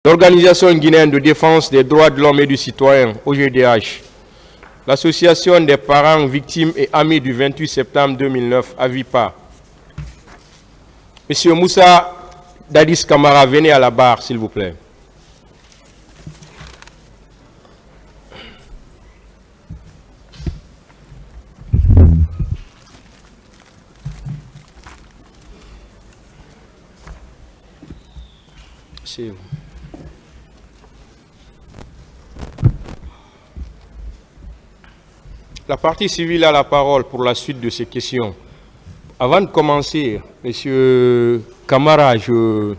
L'Organisation guinéenne de défense des droits de l'homme et du citoyen, OGDH, l'Association des parents victimes et amis du 28 septembre 2009, AVIPA. Monsieur Moussa Dadis Camara, venez à la barre, s'il vous plaît. C'est vous. La partie civile a la parole pour la suite de ces questions. Avant de commencer, Monsieur Camara, je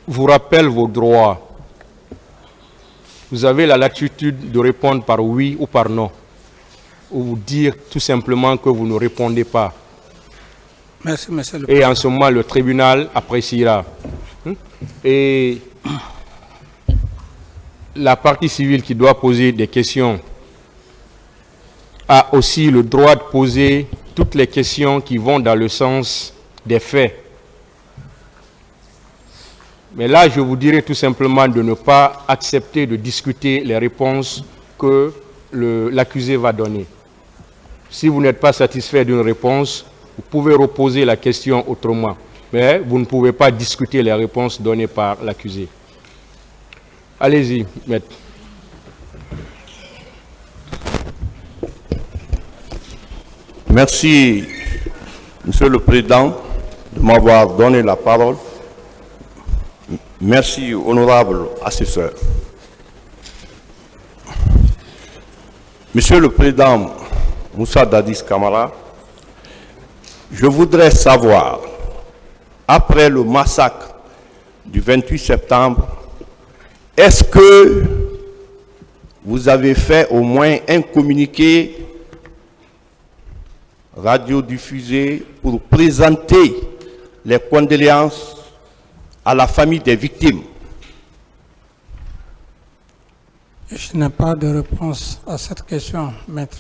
vous rappelle vos droits. Vous avez la latitude de répondre par oui ou par non, ou dire tout simplement que vous ne répondez pas. Merci, Monsieur le Président. Et en ce moment, le tribunal appréciera. Et la partie civile qui doit poser des questions a aussi le droit de poser toutes les questions qui vont dans le sens des faits. Mais là, je vous dirais tout simplement de ne pas accepter de discuter les réponses que l'accusé va donner. Si vous n'êtes pas satisfait d'une réponse, vous pouvez reposer la question autrement. Mais vous ne pouvez pas discuter les réponses données par l'accusé. Allez-y, maître. Merci, Monsieur le Président, de m'avoir donné la parole. Merci, honorable assesseur. Monsieur le Président Moussa Dadis Camara, je voudrais savoir, après le massacre du 28 septembre, est-ce que vous avez fait au moins un communiqué radiodiffusé pour présenter les condoléances à la famille des victimes? Je n'ai pas de réponse à cette question, maître.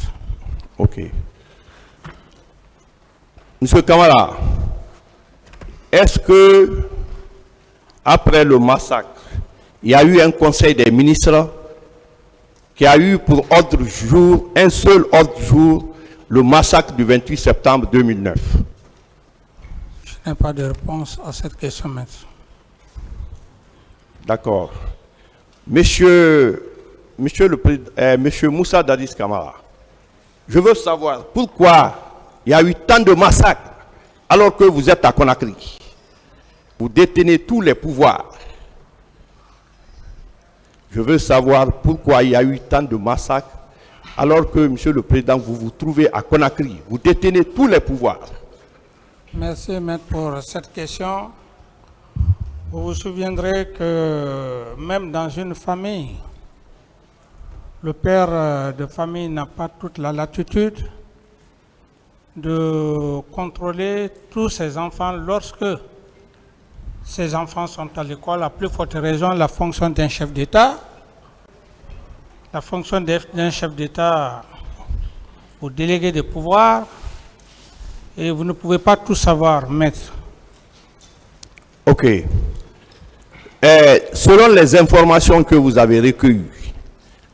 Ok. Monsieur Camara, est-ce que, après le massacre, il y a eu un conseil des ministres qui a eu pour ordre jour, un seul ordre jour, le massacre du 28 septembre 2009? Je n'ai pas de réponse à cette question, maître. D'accord. Monsieur Moussa Dadis Camara, je veux savoir pourquoi il y a eu tant de massacres alors que vous êtes à Conakry. Vous détenez tous les pouvoirs. Je veux savoir pourquoi il y a eu tant de massacres alors que, Monsieur le Président, vous vous trouvez à Conakry. Vous détenez tous les pouvoirs. Merci, maître, pour cette question. Vous vous souviendrez que même dans une famille, le père de famille n'a pas toute la latitude de contrôler tous ses enfants lorsque ses enfants sont à l'école. À plus forte raison, la fonction d'un chef d'État. La fonction d'un chef d'État, vous déléguez des pouvoirs et vous ne pouvez pas tout savoir, maître. Ok. Selon les informations que vous avez recueillies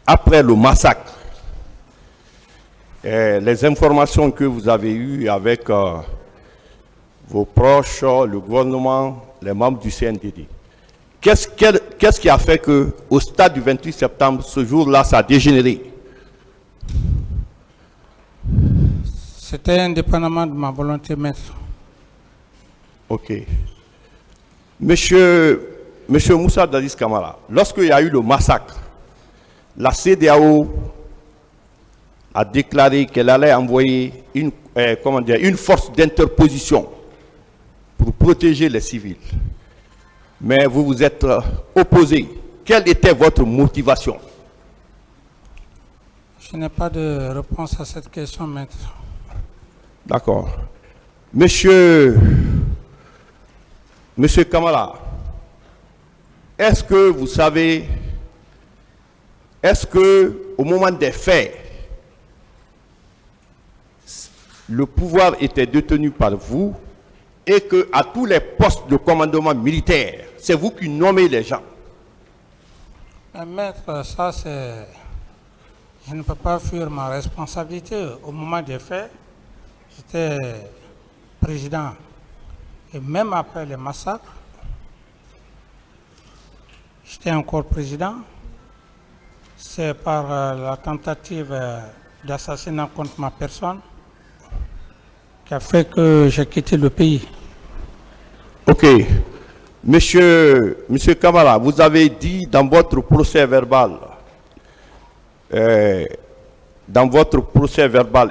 après le massacre, les informations que vous avez eues avec vos proches, le gouvernement, les membres du CNDD, qu'est-ce qui a fait qu'au stade du 28 septembre, ce jour-là, ça a dégénéré? C'était indépendamment de ma volonté, maître. Ok. Monsieur Moussa Dadis Camara, lorsqu'il y a eu le massacre, la CEDEAO a déclaré qu'elle allait envoyer une force d'interposition pour protéger les civils. Mais vous vous êtes opposé. Quelle était votre motivation? Je n'ai pas de réponse à cette question, maître. D'accord. Monsieur Camara, est-ce que vous savez, est-ce que au moment des faits, le pouvoir était détenu par vous et qu'à tous les postes de commandement militaire, c'est vous qui nommez les gens? Maître, ça c'est... Je ne peux pas fuir ma responsabilité. Au moment des faits, j'étais président. Et même après les massacres, j'étais encore président. C'est par la tentative d'assassinat contre ma personne qui a fait que j'ai quitté le pays. Ok. Monsieur Kamara, vous avez dit dans votre procès verbal,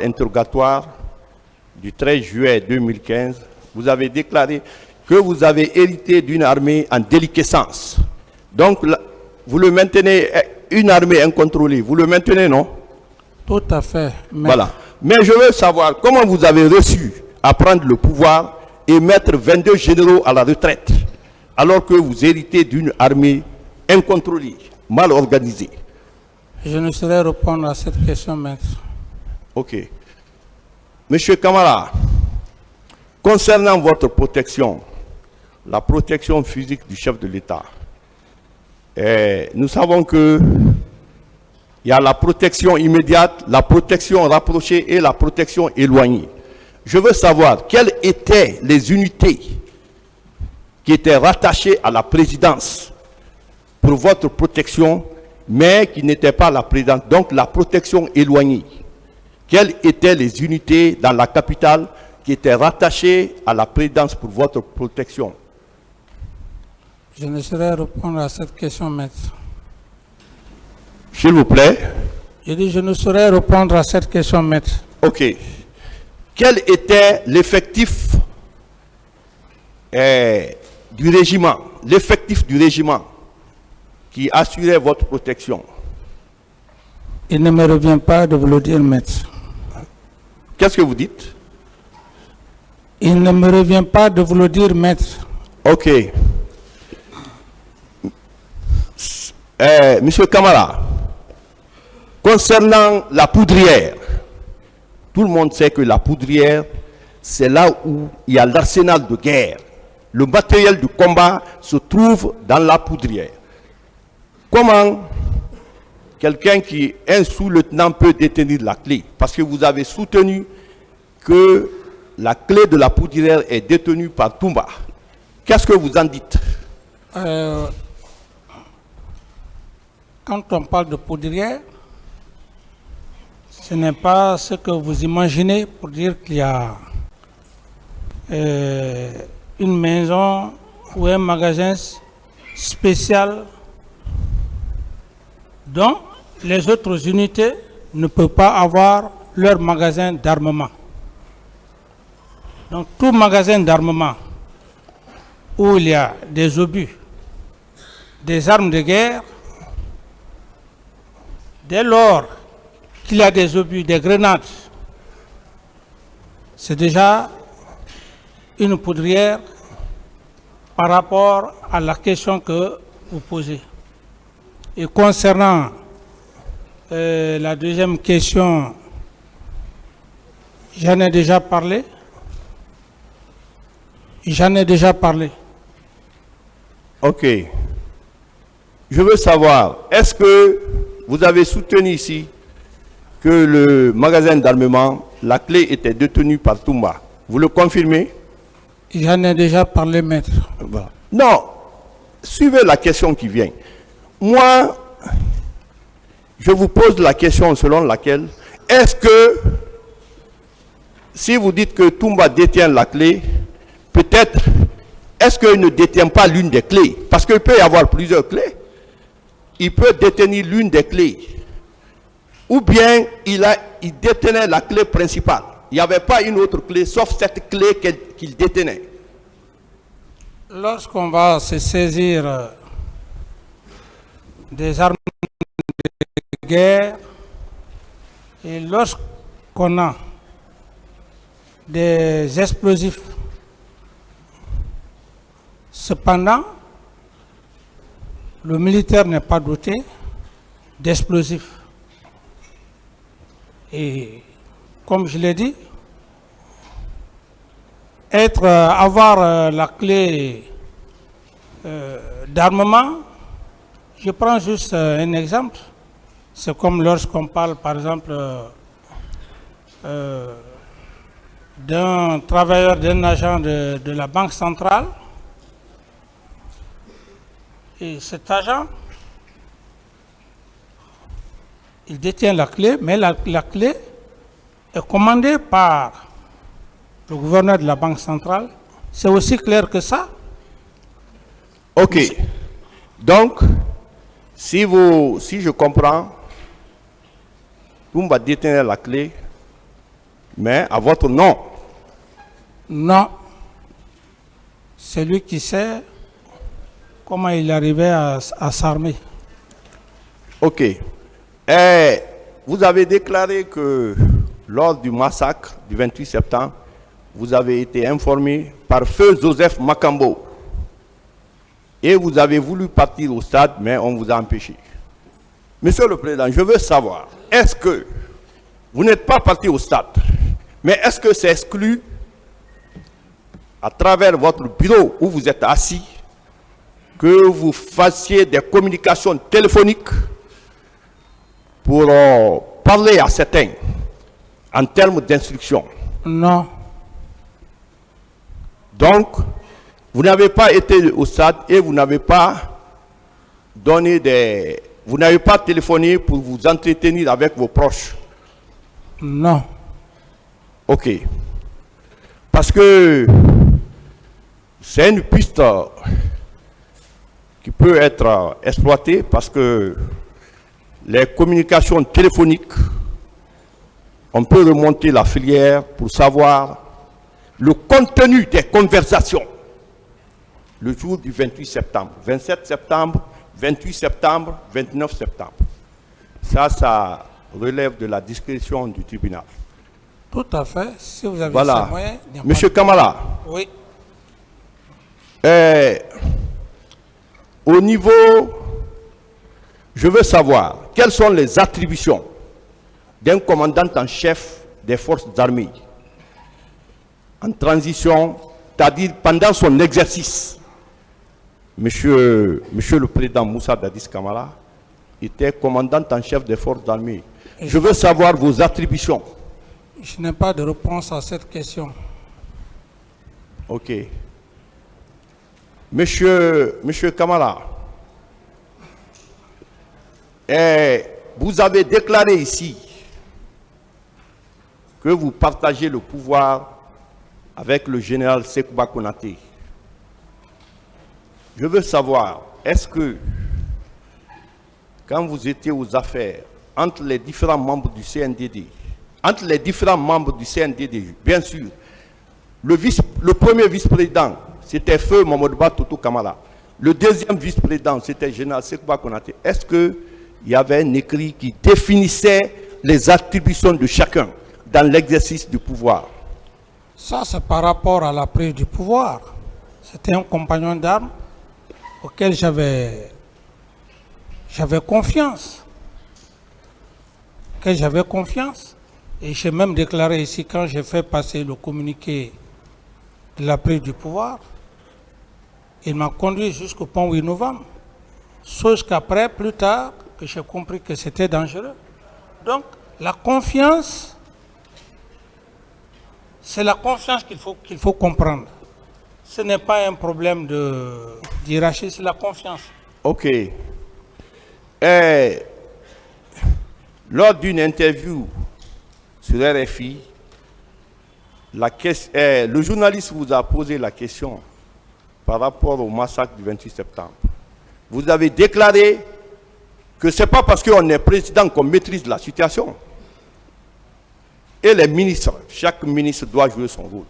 interrogatoire du 13 juillet 2015, vous avez déclaré que vous avez hérité d'une armée en déliquescence. Donc, vous le maintenez, une armée incontrôlée, vous le maintenez, non? Tout à fait. Voilà. Mais je veux savoir comment vous avez reçu à prendre le pouvoir et mettre 22 généraux à la retraite, alors que vous héritez d'une armée incontrôlée, mal organisée. Je ne saurais répondre à cette question, maître. Ok. Monsieur Kamara, concernant votre protection, la protection physique du chef de l'État, nous savons que il y a la protection immédiate, la protection rapprochée et la protection éloignée. Je veux savoir quelles étaient les unités qui étaient rattachées à la présidence pour votre protection, mais qui n'étaient pas la présidence, donc la protection éloignée. Quelles étaient les unités dans la capitale qui étaient rattachées à la présidence pour votre protection? Je ne saurais répondre à cette question, maître. S'il vous plaît. Je dis, je ne saurais répondre à cette question, maître. Ok. Quel était l'effectif du régiment, qui assurait votre protection? Il ne me revient pas de vous le dire, maître. Qu'est-ce que vous dites? Il ne me revient pas de vous le dire, maître. Ok. Monsieur Kamara, concernant la poudrière, tout le monde sait que la poudrière, c'est là où il y a l'arsenal de guerre. Le matériel de combat se trouve dans la poudrière. Comment quelqu'un qui est un sous-lieutenant peut détenir la clé? Parce que vous avez soutenu que la clé de la poudrière est détenue par Toumba. Qu'est-ce que vous en dites? Quand on parle de poudrière, ce n'est pas ce que vous imaginez pour dire qu'il y a une maison ou un magasin spécial dont les autres unités ne peuvent pas avoir leur magasin d'armement. Donc tout magasin d'armement où il y a des obus, des armes de guerre, dès lors qu'il y a des obus, des grenades, c'est déjà une poudrière par rapport à la question que vous posez. Et concernant la deuxième question, j'en ai déjà parlé. Ok. Je veux savoir, est-ce que vous avez soutenu ici que le magasin d'armement, la clé était détenue par Toumba? Vous le confirmez? J'en ai déjà parlé, maître. Voilà. Non, suivez la question qui vient. Moi, je vous pose la question selon laquelle, est-ce que, si vous dites que Toumba détient la clé, peut-être, est-ce qu'il ne détient pas l'une des clés? Parce qu'il peut y avoir plusieurs clés. Il peut détenir l'une des clés. Ou bien il détenait la clé principale. Il n'y avait pas une autre clé, sauf cette clé qu'il détenait. Lorsqu'on va se saisir des armes de guerre et lorsqu'on a des explosifs, cependant, le militaire n'est pas doté d'explosifs. Et comme je l'ai dit, avoir la clé d'armement, Je prends juste un exemple. C'est comme lorsqu'on parle, par exemple, d'un travailleur, d'un agent de la Banque centrale. Et cet agent, il détient la clé, mais la clé est commandée par le gouverneur de la Banque centrale. C'est aussi clair que ça. Ok. Donc, si je comprends, Toumba détenir la clé, mais à votre nom. Non. C'est lui qui sait comment il arrivait à s'armer. Ok. Et vous avez déclaré que lors du massacre du 28 septembre, vous avez été informé par feu Joseph Makambo. Et vous avez voulu partir au stade, mais on vous a empêché. Monsieur le Président, je veux savoir, est-ce que vous n'êtes pas parti au stade, mais est-ce que c'est exclu à travers votre bureau où vous êtes assis que vous fassiez des communications téléphoniques pour parler à certains en termes d'instruction? Non. Donc, vous n'avez pas été au stade et vous n'avez pas vous n'avez pas téléphoné pour vous entretenir avec vos proches? Non. Ok. Parce que c'est une piste qui peut être exploitée parce que les communications téléphoniques, on peut remonter la filière pour savoir le contenu des conversations le jour du 28 septembre, 27 septembre, 28 septembre, 29 septembre. Ça relève de la discrétion du tribunal. Tout à fait. Si vous avez Voilà. ces moyens, Monsieur Kamala, oui. Au niveau, je veux savoir, quelles sont les attributions d'un commandant en chef des forces armées en transition, c'est-à-dire pendant son exercice? Monsieur le Président Moussa Dadis Kamara était commandant en chef des forces armées. Je veux savoir vos attributions. Je n'ai pas de réponse à cette question. Ok. Monsieur Kamara, vous avez déclaré ici que vous partagez le pouvoir avec le général Sekouba Konaté. Je veux savoir, est-ce que, quand vous étiez aux affaires, entre les différents membres du CNDD, bien sûr, le premier vice-président, c'était Feu Mamadouba Toto Kamala. Le deuxième vice-président, c'était général Sekouba Konaté. Est-ce qu'il y avait un écrit qui définissait les attributions de chacun dans l'exercice du pouvoir? Ça, c'est par rapport à la prise du pouvoir. C'était un compagnon d'armes auquel j'avais confiance. Et j'ai même déclaré ici, quand j'ai fait passer le communiqué de la prise du pouvoir, il m'a conduit jusqu'au pont 8 novembre. Sauf qu'après, plus tard, que j'ai compris que c'était dangereux. Donc, la confiance, c'est la confiance qu'il faut comprendre. Ce n'est pas un problème de hiérarchie, c'est la confiance. Ok. Lors d'une interview sur RFI, le journaliste vous a posé la question par rapport au massacre du 28 septembre. Vous avez déclaré que ce n'est pas parce qu'on est président qu'on maîtrise la situation. Et les ministres, chaque ministre doit jouer son rôle.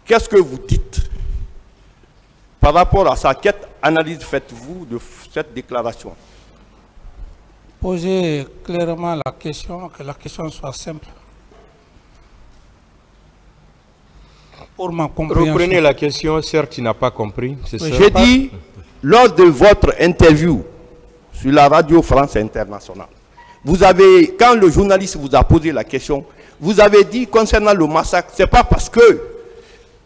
Qu'est-ce que vous dites par rapport à ça? Quelle analyse faites-vous de cette déclaration? Posez clairement la question, que la question soit simple. Pour ma compréhension. Reprenez la question, certes, il n'a pas compris. J'ai dit, lors de votre interview sur la radio France Internationale, quand le journaliste vous a posé la question, vous avez dit concernant le massacre, c'est pas parce que,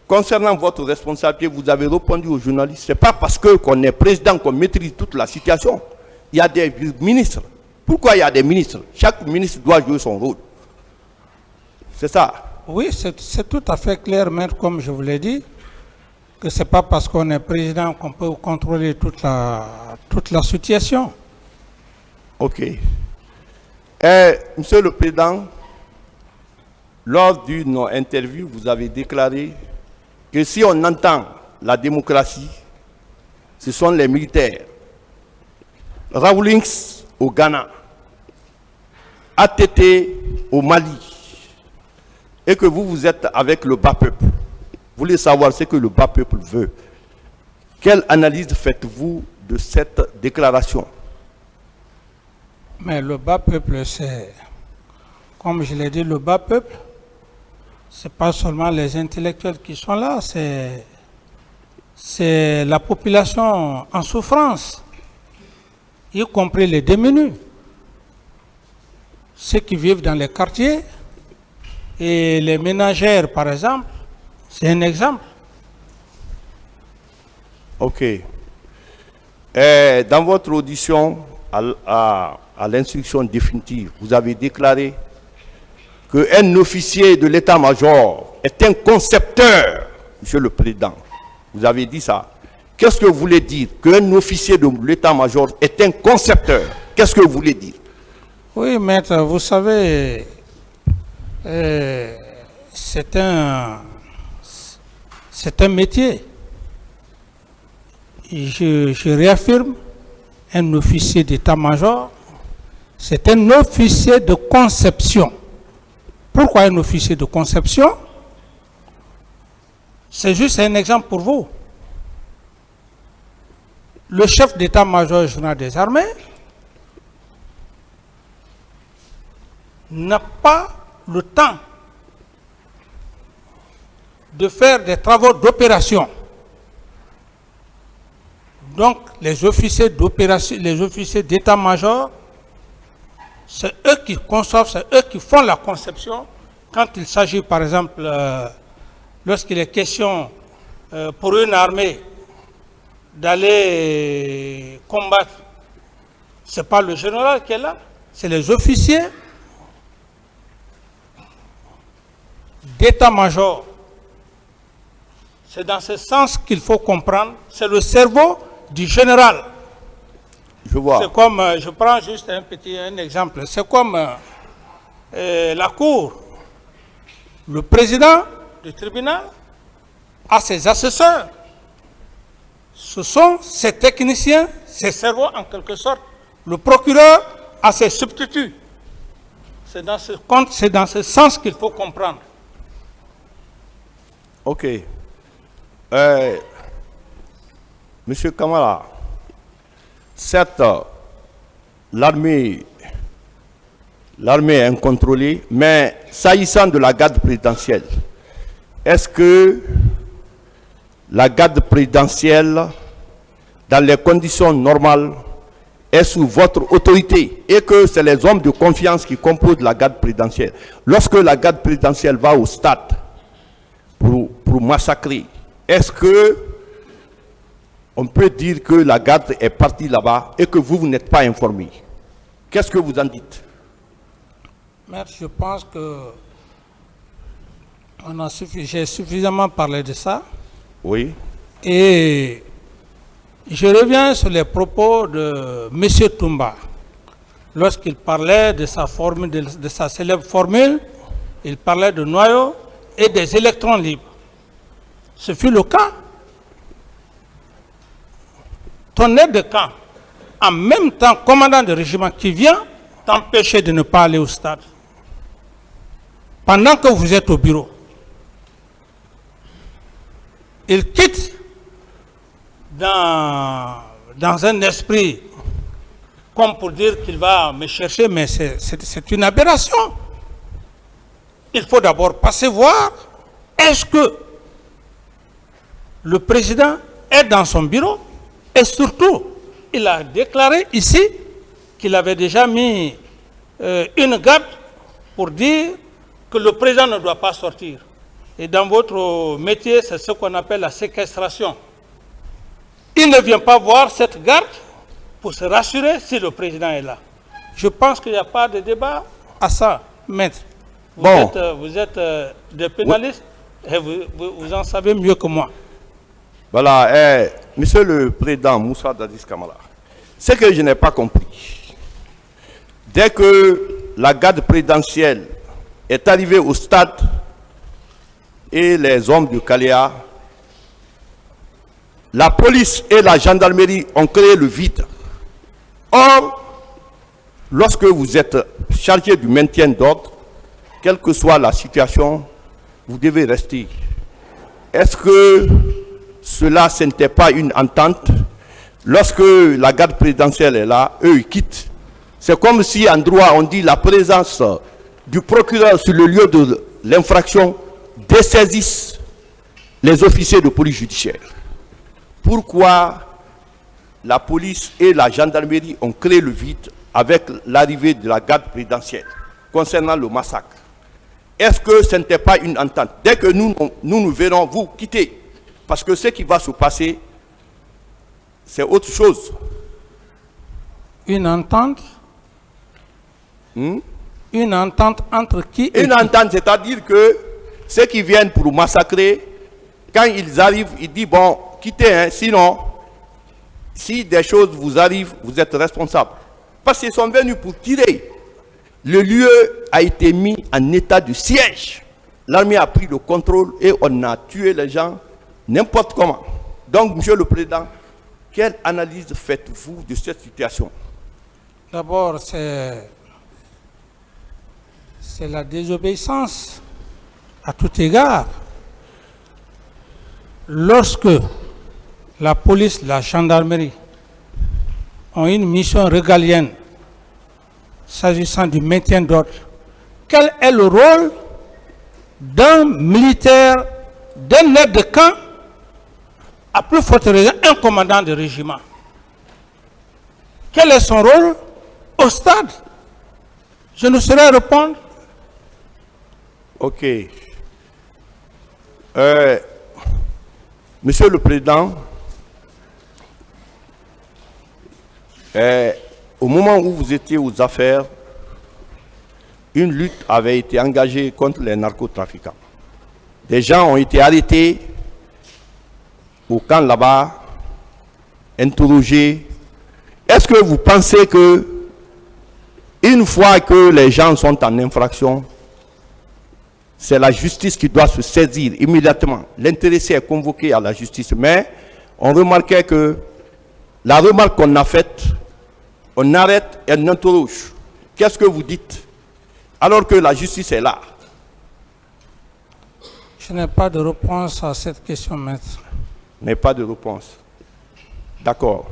concernant votre responsabilité, vous avez répondu aux journalistes, c'est pas parce qu'on est président qu'on maîtrise toute la situation. il y a des ministres. Pourquoi il y a des ministres? Chaque ministre doit jouer son rôle. C'est ça. Oui, c'est tout à fait clair, maître, comme je vous l'ai dit, que ce n'est pas parce qu'on est président qu'on peut contrôler toute la situation. Ok. Monsieur le Président, lors d'une interview, vous avez déclaré que si on entend la démocratie, ce sont les militaires. Rawlings au Ghana, ATT au Mali, et que vous êtes avec le bas peuple. Vous voulez savoir ce que le bas peuple veut. Quelle analyse faites-vous de cette déclaration? Mais le bas peuple, c'est, comme je l'ai dit, le bas peuple, c'est pas seulement les intellectuels qui sont là, c'est la population en souffrance, y compris les démunis, ceux qui vivent dans les quartiers, et les ménagères, par exemple, c'est un exemple. Ok. Dans votre audition à l'instruction définitive, vous avez déclaré qu'un officier de l'état-major est un concepteur, Monsieur le Président. Vous avez dit ça. Qu'est-ce que vous voulez dire? Qu'un officier de l'état-major est un concepteur. Qu'est-ce que vous voulez dire? Oui, maître, vous savez, c'est un métier. Je réaffirme, un officier d'état-major, c'est un officier de conception. Pourquoi un officier de conception? C'est juste un exemple pour vous. Le chef d'état-major général des armées n'a pas le temps de faire des travaux d'opération. Donc, les officiers d'opération, les officiers d'état-major, c'est eux qui conçoivent, c'est eux qui font la conception. Quand il s'agit, par exemple, lorsqu'il est question pour une armée d'aller combattre, ce n'est pas le général qui est là, c'est les officiers d'état-major. C'est dans ce sens qu'il faut comprendre, c'est le cerveau du général. Je vois. C'est comme, je prends juste un exemple, c'est comme la cour. Le président du tribunal a ses assesseurs. Ce sont ses techniciens, ses cerveaux en quelque sorte. Le procureur a ses substituts. C'est dans ce sens qu'il faut comprendre. Ok. Monsieur Kamara, certes, l'armée est incontrôlée, mais s'agissant de la garde présidentielle, est-ce que la garde présidentielle, dans les conditions normales, est sous votre autorité et que c'est les hommes de confiance qui composent la garde présidentielle? Lorsque la garde présidentielle va au stade pour massacrer, est-ce que on peut dire que la garde est partie là-bas et que vous n'êtes pas informé? Qu'est-ce que vous en dites? Maître, je pense que j'ai suffisamment parlé de ça. Oui. Et je reviens sur les propos de M. Toumba. Lorsqu'il parlait de sa formule, de sa célèbre formule, il parlait de noyaux et des électrons libres. Ce fut le cas. Ton aide de camp, en même temps commandant de régiment qui vient t'empêcher de ne pas aller au stade, pendant que vous êtes au bureau, il quitte dans un esprit comme pour dire qu'il va me chercher, mais c'est une aberration. Il faut d'abord passer voir, est-ce que le président est dans son bureau? Et surtout, il a déclaré ici qu'il avait déjà mis une garde pour dire que le président ne doit pas sortir. Et dans votre métier, c'est ce qu'on appelle la séquestration. Il ne vient pas voir cette garde pour se rassurer si le président est là. Je pense qu'il n'y a pas de débat à ça, maître. Vous êtes des pénalistes et vous en savez mieux que moi. Voilà, monsieur le président Moussa Dadis Camara, ce que je n'ai pas compris, dès que la garde présidentielle est arrivée au stade et les hommes de Kaléa, la police et la gendarmerie ont créé le vide. Or, lorsque vous êtes chargé du maintien d'ordre, quelle que soit la situation, vous devez rester. Est-ce que cela, ce n'était pas une entente? Lorsque la garde présidentielle est là, eux, ils quittent. C'est comme si en droit, on dit la présence du procureur sur le lieu de l'infraction dessaisisse les officiers de police judiciaire. Pourquoi la police et la gendarmerie ont créé le vide avec l'arrivée de la garde présidentielle concernant le massacre? Est-ce que ce n'était pas une entente? Dès que nous verrons, vous quitter. Parce que ce qui va se passer, c'est autre chose. Une entente? Une entente entre qui et Une entente, c'est-à-dire que ceux qui viennent pour massacrer, quand ils arrivent, ils disent, bon, quittez, hein, sinon, si des choses vous arrivent, vous êtes responsable. Parce qu'ils sont venus pour tirer. Le lieu a été mis en état de siège. L'armée a pris le contrôle et on a tué les gens n'importe comment. Donc, monsieur le président, quelle analyse faites-vous de cette situation? D'abord, c'est la désobéissance à tout égard. Lorsque la police, la gendarmerie ont une mission régalienne s'agissant du maintien d'ordre, quel est le rôle d'un militaire, d'un aide de camp, à plus forte raison, un commandant de régiment? Quel est son rôle au stade? Je ne saurais répondre. Ok. Monsieur le Président, au moment où vous étiez aux affaires, une lutte avait été engagée contre les narcotrafiquants. Des gens ont été arrêtés au camp là-bas, interrogés. Est-ce que vous pensez que, une fois que les gens sont en infraction, c'est la justice qui doit se saisir immédiatement? L'intéressé est convoqué à la justice, mais on remarquait que la remarque qu'on a faite, on arrête et on interroge. Qu'est-ce que vous dites? Alors que la justice est là. Je n'ai pas de réponse à cette question, maître. Mais pas de réponse. D'accord.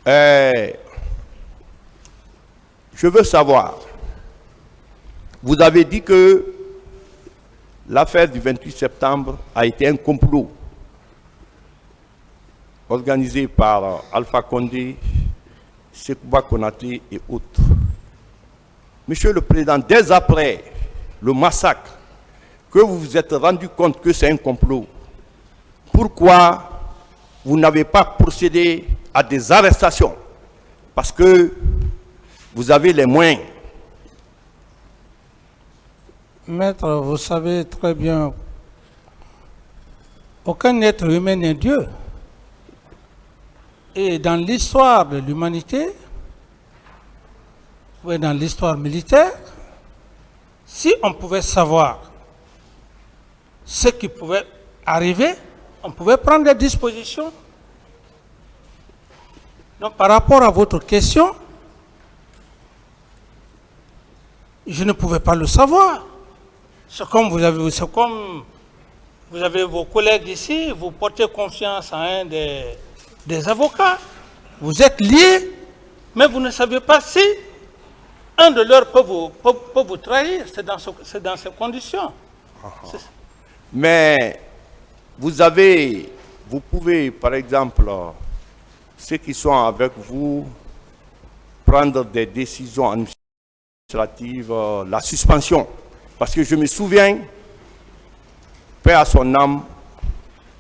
Je veux savoir, vous avez dit que l'affaire du 28 septembre a été un complot organisé par Alpha Condé, Sekouba Konaté et autres. Monsieur le Président, dès après le massacre, que vous vous êtes rendu compte que c'est un complot, pourquoi vous n'avez pas procédé à des arrestations? Parce que vous avez les moyens. Maître, vous savez très bien, aucun être humain n'est Dieu. Et dans l'histoire de l'humanité, ou dans l'histoire militaire, si on pouvait savoir ce qui pouvait arriver, on pouvait prendre des dispositions. Donc, par rapport à votre question, je ne pouvais pas le savoir. C'est comme vous avez vos collègues ici, vous portez confiance à un des avocats. Vous êtes liés, mais vous ne savez pas si un de leurs peut vous trahir. C'est dans ces conditions. Mais vous pouvez, par exemple, ceux qui sont avec vous, prendre des décisions administratives, la suspension. Parce que je me souviens, paix à son âme,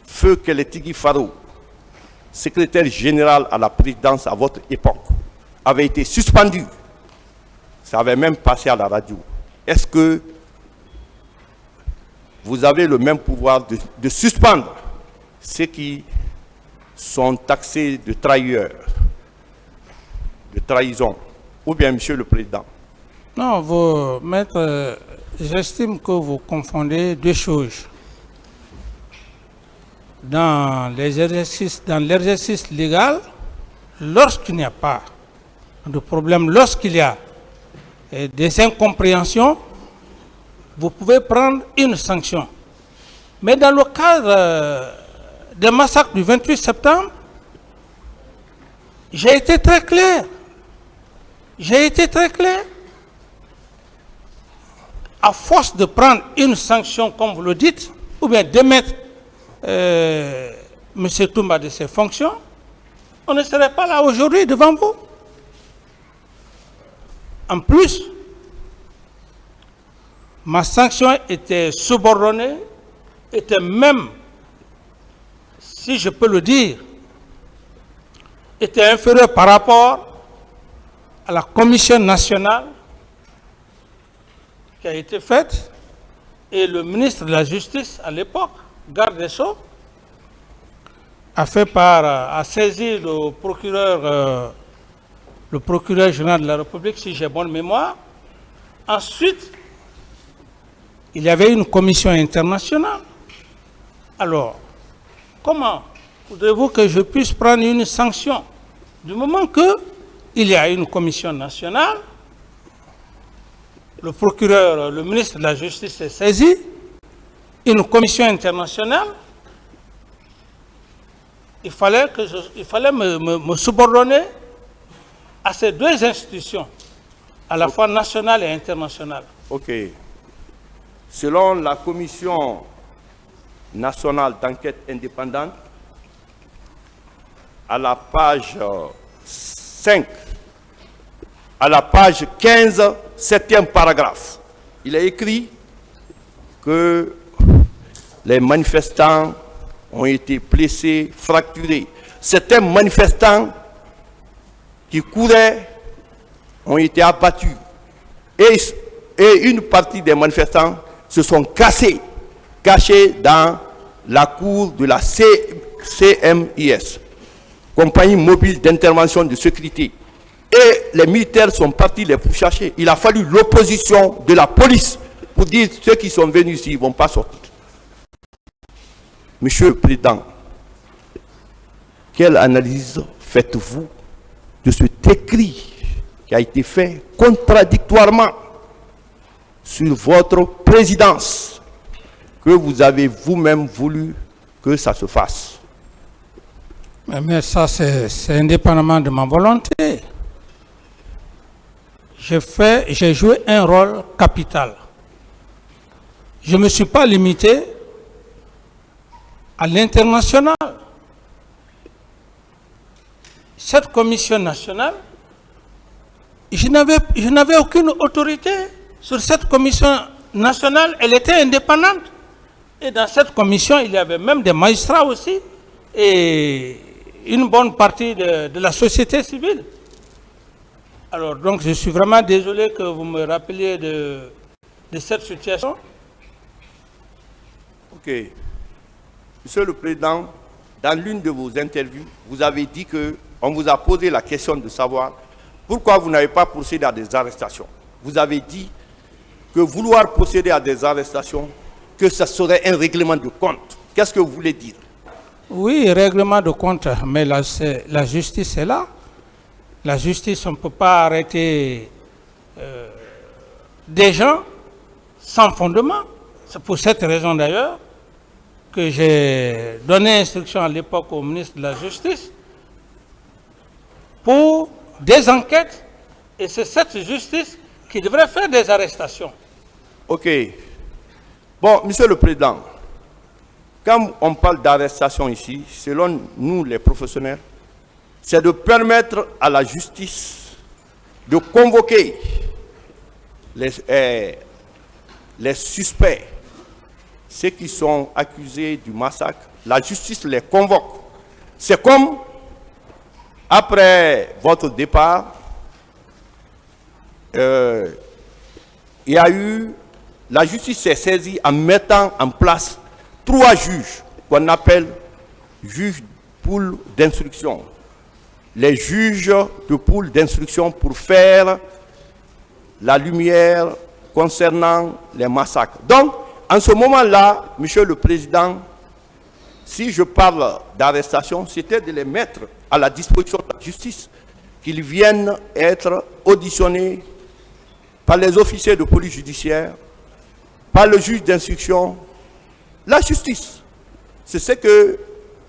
feu Kélétigui Faro, secrétaire général à la présidence à votre époque, avait été suspendu. Ça avait même passé à la radio. Est-ce que vous avez le même pouvoir de suspendre ceux qui sont taxés de trahilleurs, de trahison? Ou bien, Monsieur le Président? Non, maître, j'estime que vous confondez deux choses. Dans l'exercice légal, lorsqu'il n'y a pas de problème, lorsqu'il y a des incompréhensions, vous pouvez prendre une sanction. Mais dans le cadre des massacres du 28 septembre, j'ai été très clair. À force de prendre une sanction, comme vous le dites, ou bien de mettre M. Toumba de ses fonctions, on ne serait pas là aujourd'hui devant vous. En plus, ma sanction était subordonnée, était même, si je peux le dire, était inférieure par rapport à la commission nationale qui a été faite, et le ministre de la Justice à l'époque, garde des Sceaux, a saisi le procureur général de la République, si j'ai bonne mémoire. Ensuite, il y avait une commission internationale. Alors, comment voudrez-vous que je puisse prendre une sanction du moment qu'il y a une commission nationale? Le procureur, le ministre de la Justice est saisi, une commission internationale. Il fallait me subordonner à ces deux institutions, à la fois nationale et internationale. Ok. Selon la commission nationale d'enquête indépendante, à la page 5, à la page 15, 7e paragraphe, il est écrit que les manifestants ont été blessés, fracturés. Certains manifestants qui couraient ont été abattus. Et une partie des manifestants se sont cachés dans la cour de la CMIS, Compagnie mobile d'intervention de sécurité. Et les militaires sont partis les pourchasser. Il a fallu l'opposition de la police pour dire ceux qui sont venus ici, ils ne vont pas sortir. Monsieur le Président, quelle analyse faites-vous de cet écrit qui a été fait contradictoirement sur votre présidence, que vous avez vous-même voulu que ça se fasse? Mais ça, c'est indépendamment de ma volonté. J'ai joué un rôle capital. Je ne me suis pas limité à l'international. Cette commission nationale, je n'avais aucune autorité sur cette commission nationale. Elle était indépendante. Et dans cette commission, il y avait même des magistrats aussi et une bonne partie de la société civile. Alors, donc, je suis vraiment désolé que vous me rappeliez de cette situation. Ok. Monsieur le Président, dans l'une de vos interviews, vous avez dit qu'on vous a posé la question de savoir pourquoi vous n'avez pas procédé à des arrestations. Vous avez dit que vouloir procéder à des arrestations, que ce serait un règlement de compte. Qu'est-ce que vous voulez dire? Oui, règlement de compte, mais la justice est là. La justice, on ne peut pas arrêter des gens sans fondement. C'est pour cette raison d'ailleurs que j'ai donné instruction à l'époque au ministre de la Justice pour des enquêtes, et c'est cette justice qui devrait faire des arrestations. Ok. Bon, Monsieur le Président, quand on parle d'arrestation ici, selon nous les professionnels, c'est de permettre à la justice de convoquer les suspects, ceux qui sont accusés du massacre. La justice les convoque C'est comme, après votre départ, il y a eu, la justice s'est saisie en mettant en place 3 juges qu'on appelle juges pool d'instruction. Les juges de pool d'instruction pour faire la lumière concernant les massacres. Donc, en ce moment-là, Monsieur le Président, si je parle d'arrestation, c'était de les mettre à la disposition de la justice, qu'ils viennent être auditionnés par les officiers de police judiciaire, par le juge d'instruction, la justice. C'est ce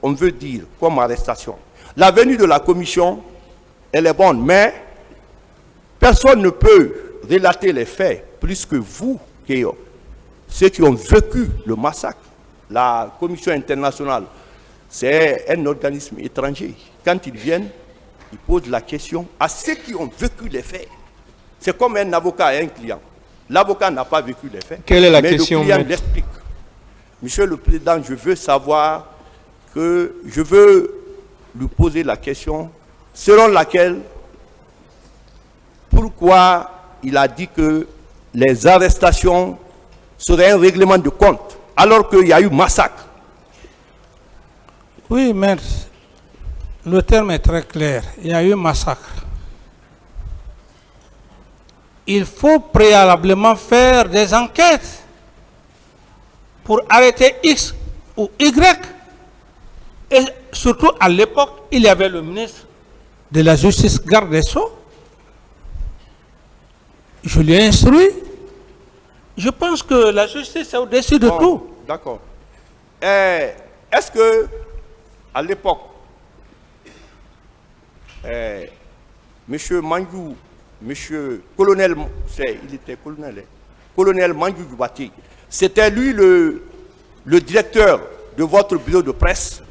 qu'on veut dire comme arrestation. La venue de la commission, elle est bonne, mais personne ne peut relater les faits plus que vous, ceux qui ont vécu le massacre. La commission internationale, c'est un organisme étranger. Quand ils viennent, ils posent la question à ceux qui ont vécu les faits. C'est comme un avocat et un client. L'avocat n'a pas vécu les faits. Quelle est la mais question, le client maître? l'explique. Monsieur le Président, je veux savoir que je veux lui poser la question selon laquelle pourquoi il a dit que les arrestations seraient un règlement de compte alors qu'il y a eu massacre. Oui, maître, le terme est très clair. Il y a eu massacre. Il faut préalablement faire des enquêtes pour arrêter X ou Y. Et surtout à l'époque, il y avait le ministre de la Justice, garde des Sceaux. Je l'ai instruit. Je pense que la justice est au-dessus de tout. D'accord. Est-ce que, à l'époque, M. Mangou, M. Colonel, il était colonel, hein, Colonel Mangou Djoubati, c'était lui le directeur de votre bureau de presse,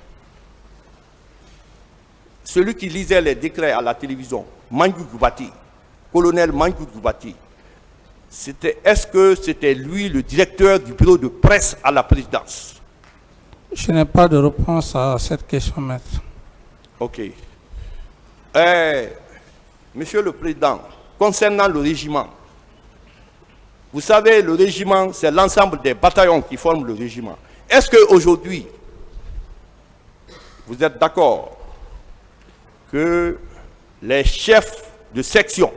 celui qui lisait les décrets à la télévision, Mangou Djoubati, Colonel Mangou Djoubati. Est-ce que c'était lui le directeur du bureau de presse à la présidence? Je n'ai pas de réponse à cette question, maître. Ok. Monsieur le Président, concernant le régiment, vous savez, le régiment, c'est l'ensemble des bataillons qui forment le régiment. Est-ce qu'aujourd'hui, vous êtes d'accord que les chefs de section,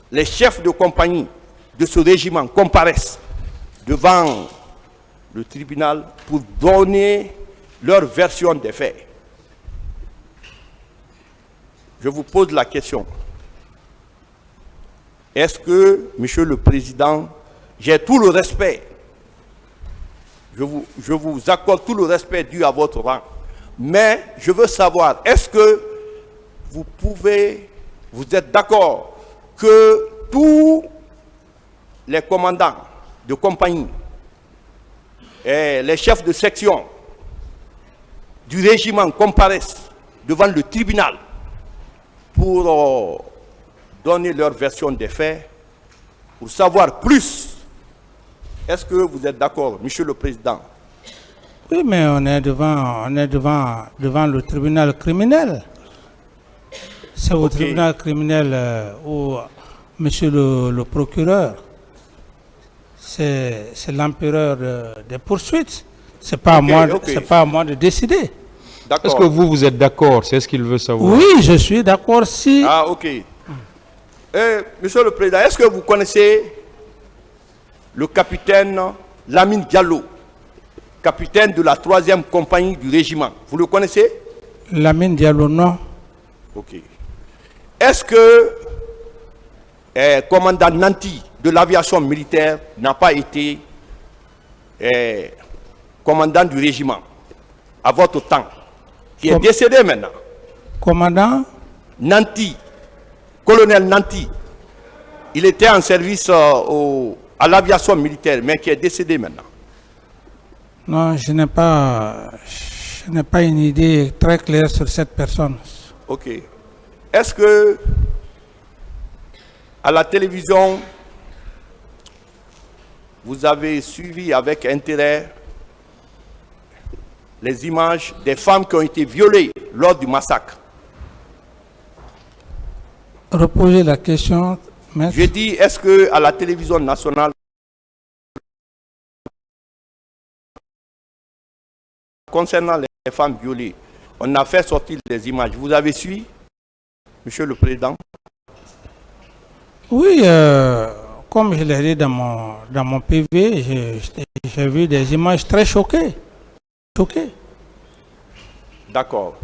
les chefs de compagnie de ce régiment comparaissent devant le tribunal pour donner leur version des faits? Je vous pose la question. Est-ce que, Monsieur le Président, j'ai tout le respect, je vous accorde tout le respect dû à votre rang, mais je veux savoir, est-ce que vous êtes d'accord que tous les commandants de compagnie et les chefs de section du régiment comparaissent devant le tribunal pour donner leur version des faits, pour savoir plus? Est-ce que vous êtes d'accord, Monsieur le Président? Oui, mais on est devant le tribunal criminel. C'est au tribunal criminel où Monsieur le procureur, c'est l'empereur des poursuites. C'est pas à moi de décider. Est-ce que vous êtes d'accord? C'est ce qu'il veut savoir. Oui, je suis d'accord si... Ah, ok. Monsieur le Président, est-ce que vous connaissez le capitaine Lamine Diallo, capitaine de la 3e compagnie du régiment? Vous le connaissez? Lamine Diallo, non. Ok. Est-ce que commandant Nanti de l'aviation militaire n'a pas été commandant du régiment à votre temps, qui est décédé maintenant? Commandant Nanti, colonel Nanti, il était en service à l'aviation militaire, mais qui est décédé maintenant. Non, je n'ai pas une idée très claire sur cette personne. Ok. Est-ce que à la télévision, vous avez suivi avec intérêt les images des femmes qui ont été violées lors du massacre. Reposez la question, maître. Je dis, est-ce qu'à la télévision nationale, concernant les femmes violées, on a fait sortir des images? Vous avez suivi, Monsieur le Président? Oui, comme je l'ai dit dans mon PV, j'ai vu des images très choquées. D'accord.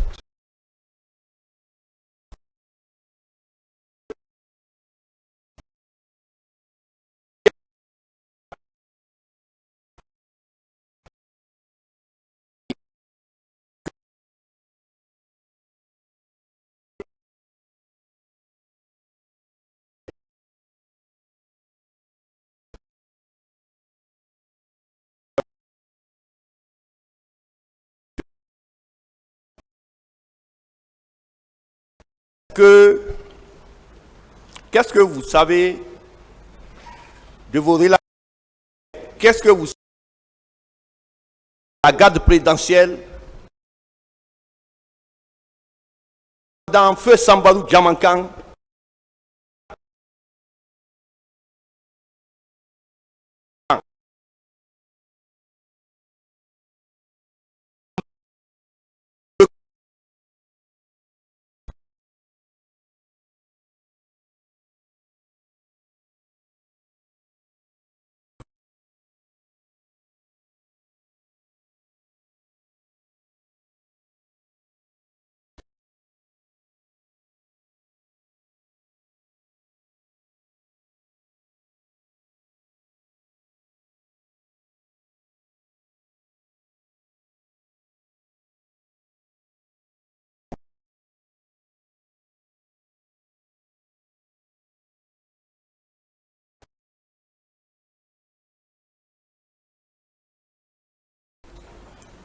Qu'est-ce que vous savez de vos relations? Qu'est-ce que vous savez de la garde présidentielle dans Feu Sambarou Djamankan?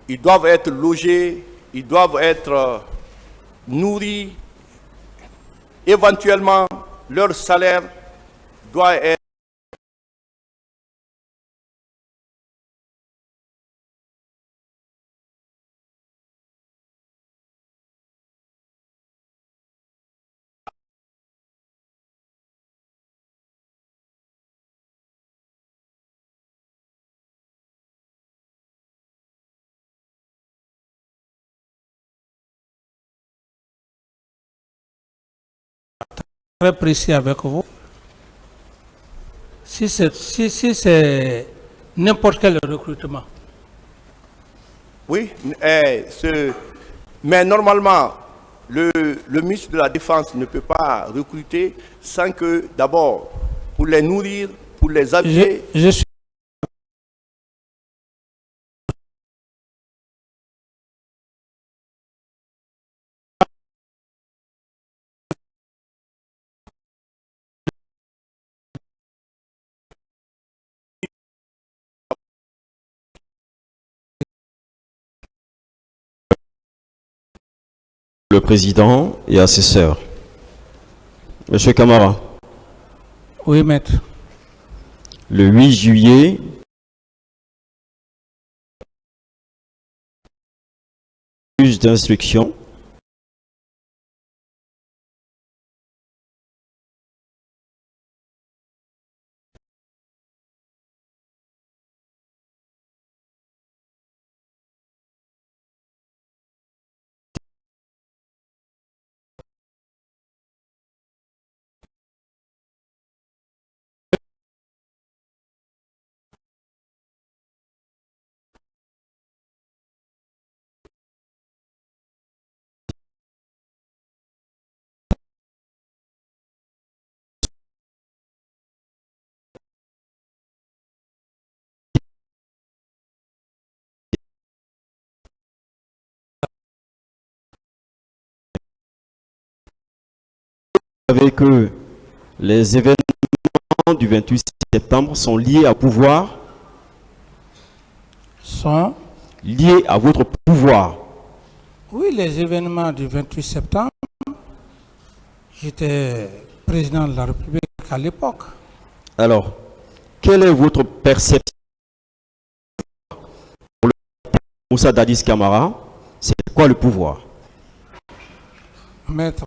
Ils doivent être logés, ils doivent être nourris. Éventuellement, leur salaire doit être Très précis avec vous. Si c'est n'importe quel recrutement. oui, mais normalement, le ministre de la Défense ne peut pas recruter sans que, d'abord, pour les nourrir, pour les habiller. Je suis le président et à ses sœurs. Monsieur Camara, oui, maître. le 8 juillet, juge d'instruction avec que les événements du 28 septembre sont liés à pouvoir, Sont liés à votre pouvoir. Oui, les événements du 28 septembre, j'étais président de la République à l'époque. Alors, quelle est votre perception Moussa Dadis Camara, c'est quoi le pouvoir? Maître